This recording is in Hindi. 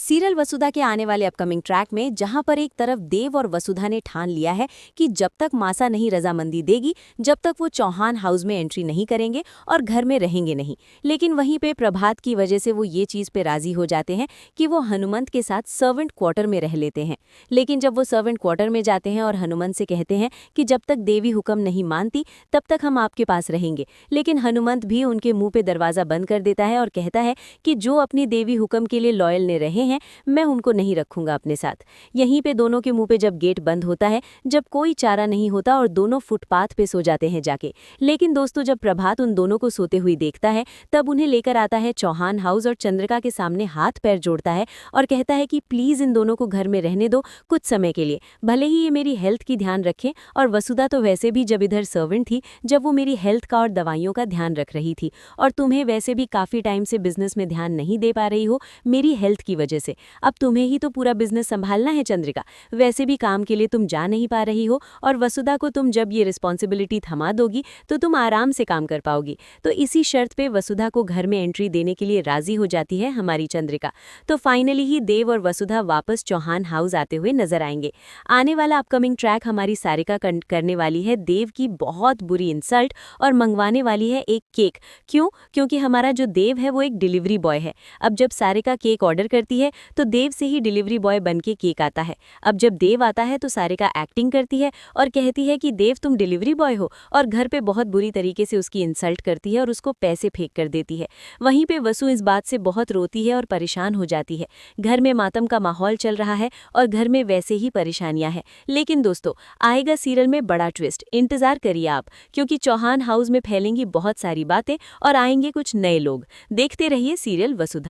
सीरियल वसुधा के आने वाले अपकमिंग ट्रैक में जहां पर एक तरफ देव और वसुधा ने ठान लिया है कि जब तक मासा नहीं रजामंदी देगी जब तक वो चौहान हाउस में एंट्री नहीं करेंगे और घर में रहेंगे नहीं, लेकिन वहीं पे प्रभात की वजह से वो ये चीज़ पे राजी हो जाते हैं कि वो हनुमंत के साथ सर्वेंट क्वार्टर में रह लेते हैं। लेकिन जब वो सर्वेंट क्वार्टर में जाते हैं और हनुमंत से कहते हैं कि जब तक देवी हुक्म नहीं मानती तब तक हम आपके पास रहेंगे, लेकिन हनुमंत भी उनके मुंह पे दरवाज़ा बंद कर देता है और कहता है कि जो अपनी देवी हुक्म के लिए लॉयल ने रहे हैं मैं उनको नहीं रखूंगा अपने साथ। यहीं पे दोनों के मुंह पे जब गेट बंद होता है, जब कोई चारा नहीं होता और दोनों फुटपाथ पे सो जाते हैं जाके। लेकिन दोस्तों, जब प्रभात उन दोनों को सोते हुए देखता है तब उन्हें लेकर आता है चौहान हाउस और चंद्रिका के सामने हाथ पैर जोड़ता है और कहता है कि प्लीज़ इन दोनों को घर में रहने दो कुछ समय के लिए, भले ही ये मेरी हेल्थ की ध्यान रखें। और वसुधा तो वैसे भी जब इधर सर्वेंट थी जब वो मेरी हेल्थ का और दवाइयों का ध्यान रख रही थी, और तुम्हें वैसे भी काफ़ी टाइम से बिजनेस में ध्यान नहीं दे पा रही हो मेरी हेल्थ की वजह से। अब तुम्हें ही तो पूरा बिजनेस संभालना है चंद्रिका, वैसे भी काम के लिए तुम जा नहीं पा रही हो और वसुधा को तुम जब ये रिस्पॉन्सिबिलिटी थमा दोगी तो तुम आराम से काम कर पाओगी। तो इसी शर्त पे वसुधा को घर में एंट्री देने के लिए राजी हो जाती है हमारी चंद्रिका। तो फाइनली ही देव और वसुधा वापस चौहान हाउस आते हुए नजर आएंगे। आने वाला अपकमिंग ट्रैक हमारी सारिका करने वाली है देव की बहुत बुरी इंसल्ट और मंगवाने वाली है एक केक। क्यों? क्योंकि हमारा जो देव है वो एक डिलीवरी बॉय है। अब जब सारिका केक ऑर्डर करती है तो देव से ही डिलीवरी बॉय बनके केक आता है। अब जब देव आता है तो सारिका एक्टिंग करती है और कहती है कि देव तुम डिलीवरी बॉय हो, और घर पे बहुत बुरी तरीके से उसकी इंसल्ट करती है और उसको पैसे फेंक कर देती है। वहीं पे वसु इस बात से बहुत रोती है और परेशान हो जाती है। घर में मातम का माहौल चल रहा है और घर में वैसे ही परेशानियां हैं। लेकिन दोस्तों, आएगा सीरियल में बड़ा ट्विस्ट, इंतजार करिए आप, क्योंकि चौहान हाउस में फैलेंगी बहुत सारी बातें और आएंगे कुछ नए लोग। देखते रहिए सीरियल वसुधा।